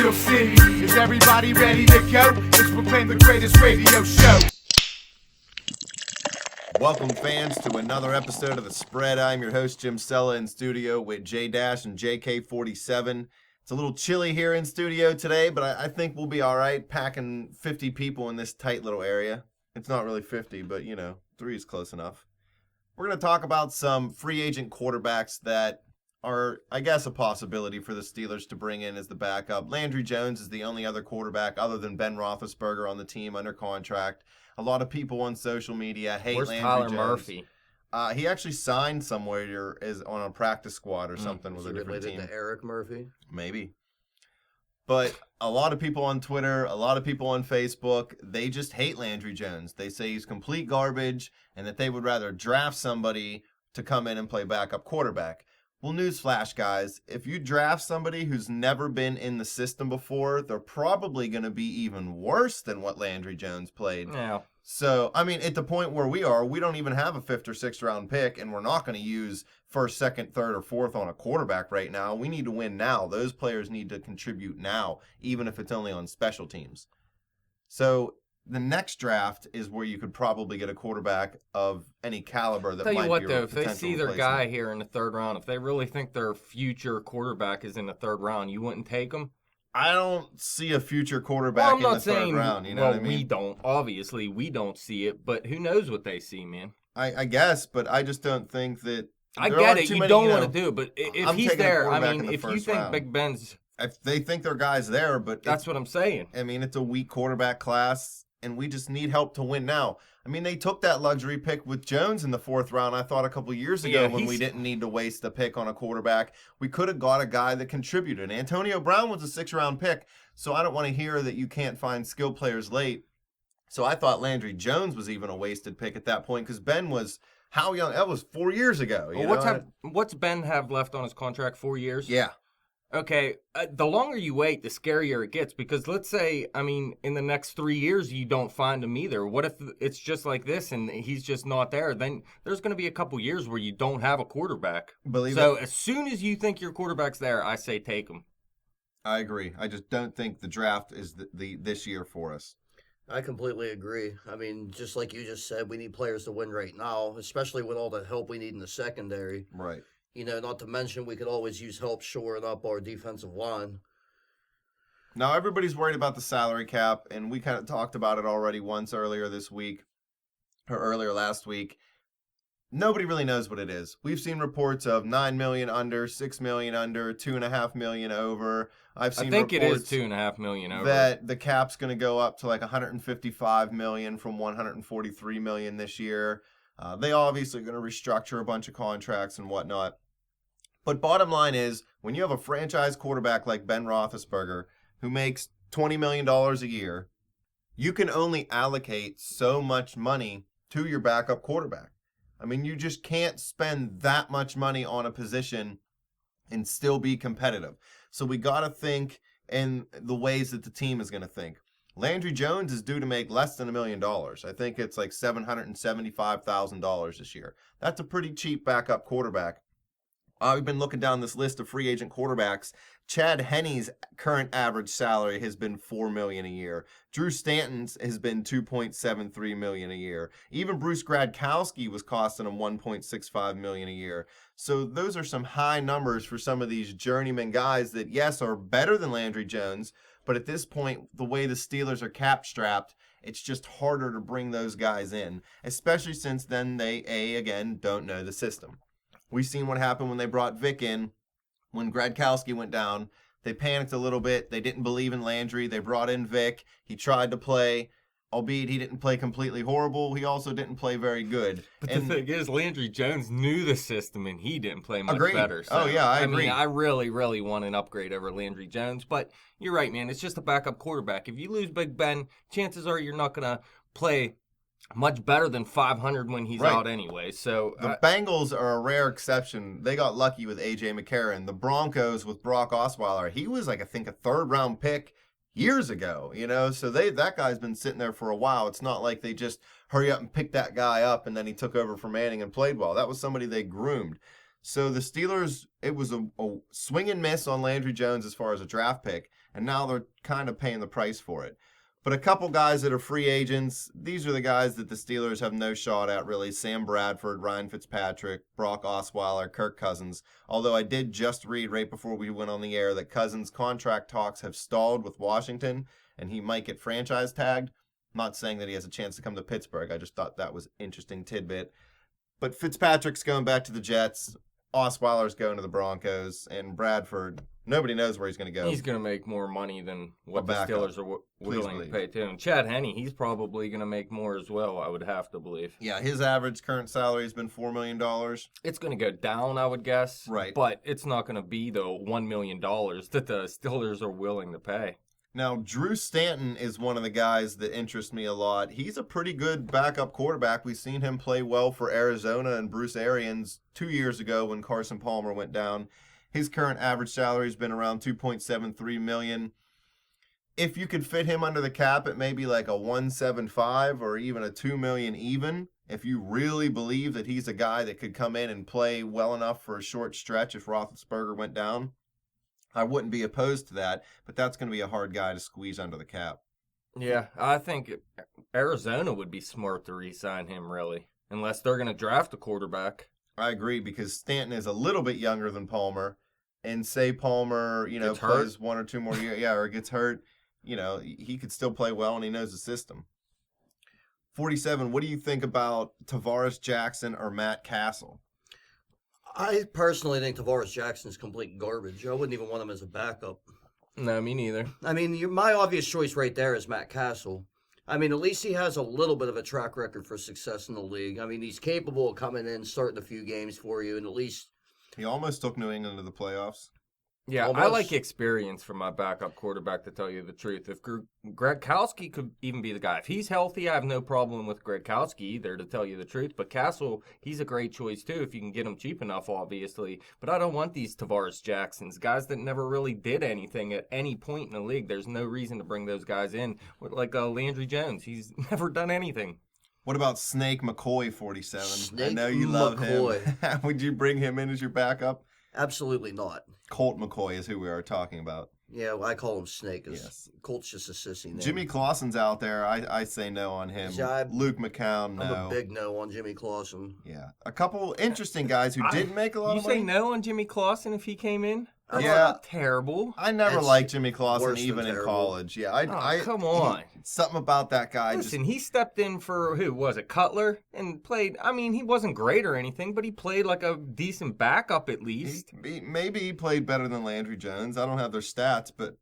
Steel City. Is everybody ready to go? It's Proclaim the greatest radio show. Welcome, fans, to another episode of The Spread. I'm your host, Jim Sella, in studio with J-Dash and JK47. It's a little chilly here in studio today, but I think we'll be all right packing 50 people in this tight little area. It's not really 50, but, 3 is close enough. We're going to talk about some free agent quarterbacks that are, I guess, a possibility for the Steelers to bring in as the backup. Landry Jones is the only other quarterback other than Ben Roethlisberger on the team under contract. A lot of people on social media hate Where's Landry Tyler Jones. Murphy? He actually signed somewhere as on a practice squad or something with a different team. To Eric Murphy? Maybe. But a lot of people on Twitter, a lot of people on Facebook, they just hate Landry Jones. They say he's complete garbage and that they would rather draft somebody to come in and play backup quarterback. Well, newsflash, guys, if you draft somebody who's never been in the system before, they're probably going to be even worse than what Landry Jones played. Yeah. So, at the point where we are, we don't even have a 5th or 6th round pick, and we're not going to use 1st, 2nd, 3rd, or 4th on a quarterback right now. We need to win now. Those players need to contribute now, even if it's only on special teams. So, the next draft is where you could probably get a quarterback of any caliber that Tell might you what, be a though, if they potential see their replacement. guy here in the 3rd round, if they really think their future quarterback is in the 3rd round, you wouldn't take him? I don't see a future quarterback in the 3rd round. You know what I mean? We don't. Obviously, we don't see it, but who knows what they see, man? I guess, but I just don't think that. I there get aren't it. too You many, don't want to do it, but if I'm he's taking a there, quarterback in the if you first think round. Big Ben's... If they think their guy's there, but That's what I'm saying. it's a weak quarterback class, and we just need help to win now. They took that luxury pick with Jones in the 4th round, I thought, a couple years ago when we didn't need to waste a pick on a quarterback. We could have got a guy that contributed. Antonio Brown was a 6th-round pick, so I don't want to hear that you can't find skill players late. So I thought Landry Jones was even a wasted pick at that point because Ben was how young? That was 4 years ago. What's Ben have left on his contract? 4 years? Yeah. Okay, the longer you wait, the scarier it gets, because let's say, in the next 3 years, you don't find him either. What if it's just like this and he's just not there? Then there's going to be a couple years where you don't have a quarterback. As soon as you think your quarterback's there, I say take him. I agree. I just don't think the draft is this year for us. I completely agree. Just like you just said, we need players to win right now, especially with all the help we need in the secondary. Right. Not to mention we could always use help shoring up our defensive line. Now, everybody's worried about the salary cap, and we kind of talked about it already once earlier this week, or earlier last week. Nobody really knows what it is. We've seen reports of $9 million under, $6 million under, $2.5 million over. I think it is $2.5 million over. That the cap's going to go up to like $155 million from $143 million this year. They obviously are going to restructure a bunch of contracts and whatnot. But bottom line is, when you have a franchise quarterback like Ben Roethlisberger, who makes $20 million a year, you can only allocate so much money to your backup quarterback. You just can't spend that much money on a position and still be competitive. So we got to think in the ways that the team is going to think. Landry Jones is due to make less than $1 million. I think it's like $775,000 this year. That's a pretty cheap backup quarterback. We've been looking down this list of free agent quarterbacks. Chad Henne's current average salary has been $4 million a year. Drew Stanton's has been $2.73 million a year. Even Bruce Gradkowski was costing him $1.65 million a year. So those are some high numbers for some of these journeyman guys that, yes, are better than Landry Jones, but at this point, the way the Steelers are cap strapped, it's just harder to bring those guys in, especially since then they, again, don't know the system. We've seen what happened when they brought Vic in. When Gradkowski went down, they panicked a little bit. They didn't believe in Landry. They brought in Vic. He tried to play, albeit he didn't play completely horrible. He also didn't play very good. But the thing is, Landry Jones knew the system, and he didn't play much better. So, oh, yeah, I agree. I really, really want an upgrade over Landry Jones. But you're right, man. It's just a backup quarterback. If you lose Big Ben, chances are you're not going to play much better than 500 when he's out anyway. So the Bengals are a rare exception. They got lucky with A.J. McCarron. The Broncos with Brock Osweiler, he was I think a 3rd-round pick years ago, so that guy's been sitting there for a while. It's not like they just hurry up and pick that guy up and then he took over for Manning and played well. That was somebody they groomed. So the Steelers, it was a swing and miss on Landry Jones as far as a draft pick, and now they're kind of paying the price for it. But a couple guys that are free agents, these are the guys that the Steelers have no shot at, really. Sam Bradford, Ryan Fitzpatrick, Brock Osweiler, Kirk Cousins. Although I did just read right before we went on the air that Cousins' contract talks have stalled with Washington, and he might get franchise tagged. I'm not saying that he has a chance to come to Pittsburgh. I just thought that was an interesting tidbit. But Fitzpatrick's going back to the Jets. Osweiler's going to the Broncos. And Bradford, nobody knows where he's going to go. He's going to make more money than what the backup. Steelers are willing to pay to him. Chad Henne, he's probably going to make more as well, I would have to believe. Yeah, his average current salary has been $4 million. It's going to go down, I would guess. Right. But it's not going to be the $1 million that the Steelers are willing to pay. Now, Drew Stanton is one of the guys that interests me a lot. He's a pretty good backup quarterback. We've seen him play well for Arizona and Bruce Arians 2 years ago when Carson Palmer went down. His current average salary has been around $2.73 million. If you could fit him under the cap at maybe like a 1.75 or even a $2 million even, if you really believe that he's a guy that could come in and play well enough for a short stretch if Roethlisberger went down, I wouldn't be opposed to that, but that's going to be a hard guy to squeeze under the cap. Yeah, I think Arizona would be smart to re-sign him, really, unless they're going to draft a quarterback. I agree, because Stanton is a little bit younger than Palmer, and say Palmer, Gets plays hurt. 1 or 2 more years, or gets hurt, he could still play well and he knows the system. 47, what do you think about Tavares Jackson or Matt Castle? I personally think Tavares Jackson is complete garbage. I wouldn't even want him as a backup. No, me neither. I mean, my obvious choice right there is Matt Castle. I mean, at least he has a little bit of a track record for success in the league. I mean, he's capable of coming in, starting a few games for you, and at least... He almost took New England to the playoffs. Yeah, Almost. I like experience from my backup quarterback, to tell you the truth. If Gradkowski could even be the guy. If he's healthy, I have no problem with Gradkowski either, to tell you the truth. But Castle, he's a great choice too, if you can get him cheap enough, obviously. But I don't want these Tavares Jacksons, guys that never really did anything at any point in the league. There's no reason to bring those guys in. Like Landry Jones, he's never done anything. What about Snake McCoy, 47? I Snake know you love McCoy. him. Would you bring him in as your backup? Absolutely not. Colt McCoy is who we are talking about. Yeah, I call him Snake. Yes. Colt's just a sissy name. Jimmy Clausen's out there. I say no on him. See, Luke McCown, no. I'm a big no on Jimmy Clausen. Yeah. A couple interesting guys who didn't make a lot You of money. say no on Jimmy Clausen if he came in? That's Yeah. not terrible. I never It's liked Jimmy Clausen worse than even in terrible. college. Yeah, Come on. Something about that guy. Listen, he stepped in for, who was it, Cutler? And played, I mean, he wasn't great or anything, but he played like a decent backup at least. Maybe he played better than Landry Jones. I don't have their stats, but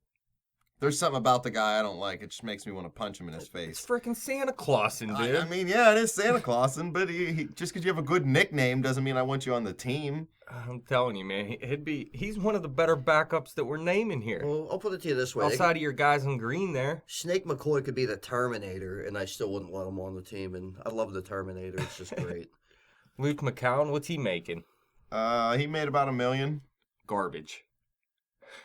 there's something about the guy I don't like. It just makes me want to punch him in his It's face. freaking Santa Clausen, dude. I mean, yeah, it is Santa Clausen, but just because you have a good nickname doesn't mean I want you on the team. I'm telling you, man, he's one of the better backups that we're naming here. Well, I'll put it to you this way. Outside of your guys in green there. Snake McCoy could be the Terminator, and I still wouldn't want him on the team. And I love the Terminator. It's just great. Luke McCown, what's he making? He made about $1 million. Garbage.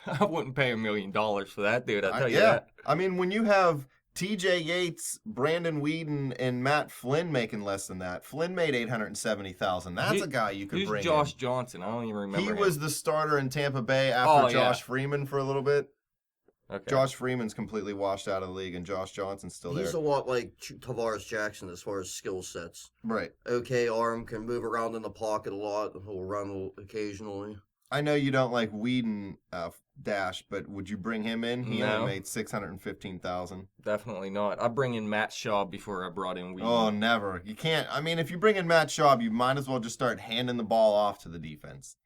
I wouldn't pay $1 million for that, dude. I'll tell you Yeah. that. I mean, when you have TJ Yates, Brandon Whedon, and Matt Flynn making less than that. Flynn made $870,000. That's a guy you could Who's bring Josh in. Johnson? I don't even remember He him. was the starter in Tampa Bay after Oh, Josh yeah. Freeman for a little bit. Okay. Josh Freeman's completely washed out of the league, and Josh Johnson's still He's there. a lot like Tavares Jackson as far as skill sets. Right. Okay, arm, can move around in the pocket a lot. He'll run occasionally. I know you don't like Whedon, Dash, but would you bring him in? He No. only made $615,000. Definitely not. I bring in Matt Shaw before I brought in Whedon. Oh, never. You can't. I mean, if you bring in Matt Schaub, you might as well just start handing the ball off to the defense.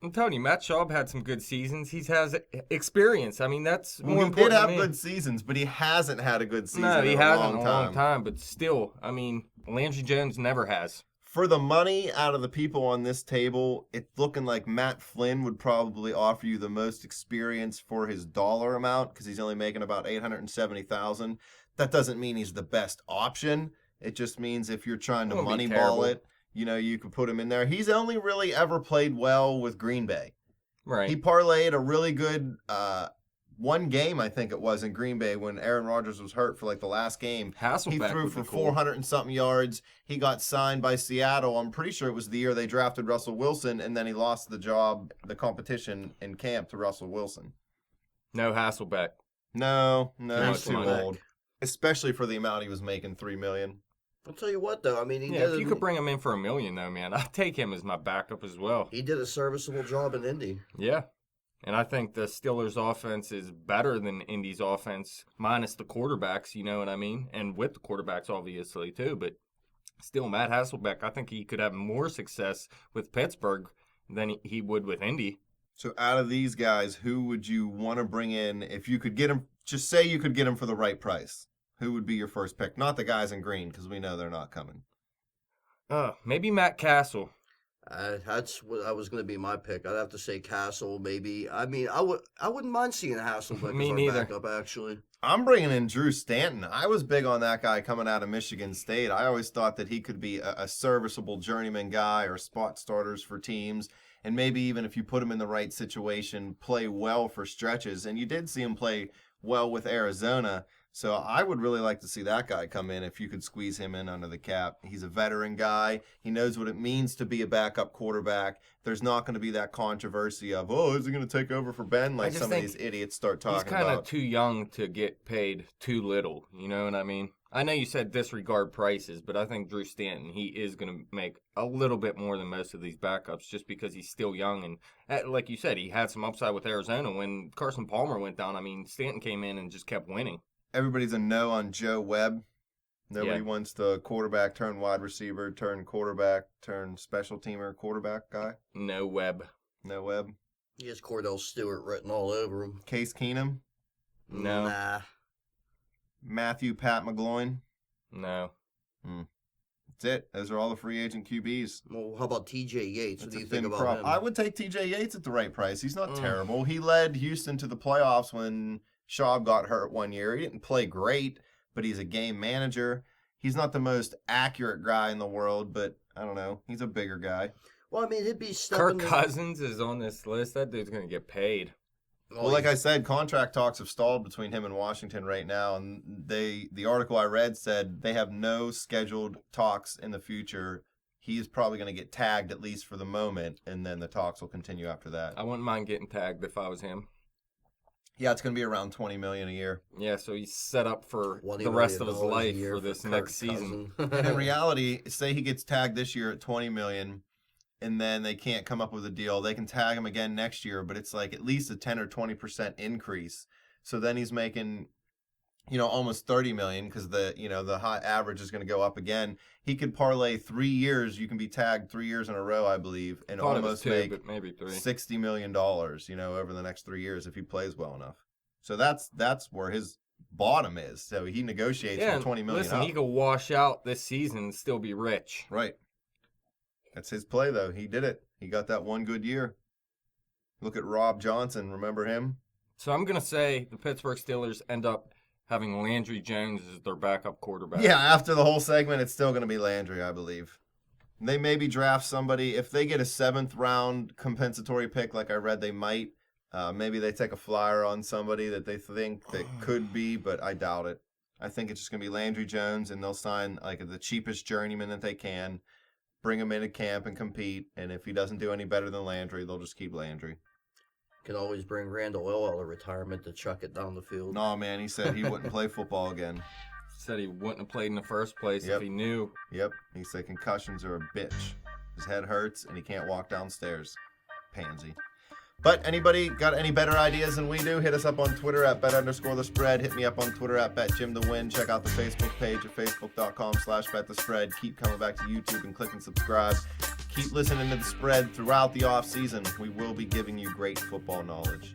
I'm telling you, Matt Schaub had some good seasons. He has experience. I mean, that's more Well, he important did have to me. good seasons, but he hasn't had a good season No, he in a hasn't long in a long time. But still, I mean, Landry Jones never has. For the money out of the people on this table, it's looking like Matt Flynn would probably offer you the most experience for his dollar amount because he's only making about $870,000. That doesn't mean he's the best option. It just means if you're trying to It wouldn't be moneyball terrible. it, you could put him in there. He's only really ever played well with Green Bay. Right. He parlayed a really good one game, I think it was, in Green Bay when Aaron Rodgers was hurt for like the last game. Hasselbeck He threw would for be cool. 400 and something yards. He got signed by Seattle. I'm pretty sure it was the year they drafted Russell Wilson, and then he lost the competition in camp to Russell Wilson. No Hasselbeck. No, much he's too money. old. Especially for the amount he was making, $3 million. I'll tell you what, though. I mean, Yeah, if you could bring him in for $1 million, though, man, I'd take him as my backup as well. he did a serviceable job in Indy. Yeah. And I think the Steelers' offense is better than Indy's offense, minus the quarterbacks, you know what I mean? And with the quarterbacks, obviously, too. But still, Matt Hasselbeck, I think he could have more success with Pittsburgh than he would with Indy. So out of these guys, who would you want to bring in if you could get him? Just say you could get him for the right price. Who would be your first pick? Not the guys in green, because we know they're not coming. Maybe Matt Castle. That's what I was going to be my pick. I'd have to say Castle, maybe. I mean, I wouldn't mind seeing Hasselbeck Me as our neither. backup, actually. I'm bringing in Drew Stanton. I was big on that guy coming out of Michigan State. I always thought that he could be a serviceable journeyman guy or spot starters for teams. And maybe even if you put him in the right situation, play well for stretches. And you did see him play well with Arizona. So I would really like to see that guy come in if you could squeeze him in under the cap. He's a veteran guy. He knows what it means to be a backup quarterback. There's not going to be that controversy of, oh, is he going to take over for Ben? Like just some of think these idiots start He's talking kind of about. too young to get paid too little. You know what I mean? I know you said disregard prices, but I think Drew Stanton, he is going to make a little bit more than most of these backups just because he's still young. And like you said, he had some upside with Arizona. When Carson Palmer went down, I mean, Stanton came in and just kept winning. Everybody's a no on Joe Webb. Nobody Yeah. wants the quarterback turn wide receiver, turn quarterback, turn special teamer quarterback guy. No Webb. No Webb. He has Cordell Stewart written all over him. Case Keenum. No. Nah. Matthew Pat McGloin. No. That's it. Those are all the free agent QBs. Well, how about T.J. Yates? What It's do a you think thin about crop. him? I would take TJ Yates at the right price. He's not Mm. terrible. He led Houston to the playoffs when Schaub got hurt one year. He didn't play great, but he's a game manager. He's not the most accurate guy in the world, but I don't know. He's a bigger guy. Well, I mean, he'd be Kirk stepping. Cousins is on this list. That dude's going to get paid. Well, like I said, contract talks have stalled between him and Washington right now, and the article I read said they have no scheduled talks in the future. He is probably going to get tagged at least for the moment, and then the talks will continue after that. I wouldn't mind getting tagged if I was him. Yeah, it's going to be around $20 million a year. Yeah, so he's set up for $20 the rest of his million a life year for this Kirk next season. Cousins. In reality, say he gets tagged this year at $20 million, and then they can't come up with a deal. They can tag him again next year, but it's like at least a 10 or 20% increase. So then he's making, almost $30 million because the high average is going to go up again. He could parlay 3 years. You can be tagged 3 years in a row, I believe, and Thought it was almost two, make but maybe three. $60 million, over the next 3 years if he plays well enough. So that's where his bottom is. So he negotiates Yeah, for $20 million. listen, up. he could wash out this season and still be rich. Right. That's his play, though. He did it. He got that one good year. Look at Rob Johnson. Remember him? So I'm going to say the Pittsburgh Steelers end up having Landry Jones as their backup quarterback. Yeah, after the whole segment, it's still going to be Landry, I believe. They maybe draft somebody. If they get a 7th-round compensatory pick, like I read they might, maybe they take a flyer on somebody that they think that could be, but I doubt it. I think it's just going to be Landry Jones, and they'll sign like the cheapest journeyman that they can, bring him into camp and compete, and if he doesn't do any better than Landry, they'll just keep Landry. Can always bring Randall Will out of retirement to chuck it down the field. No, man, he said he wouldn't play football again. Said he wouldn't have played in the first place Yep. if he knew. Yep, he said concussions are a bitch. His head hurts, and he can't walk downstairs. Pansy. But anybody got any better ideas than we do? Hit us up on Twitter at bet_the_spread. Hit me up on Twitter at betjimtowin. Check out the Facebook page at facebook.com/betthespread. Keep coming back to YouTube and click and subscribe. Keep listening to The Spread throughout the offseason. We will be giving you great football knowledge.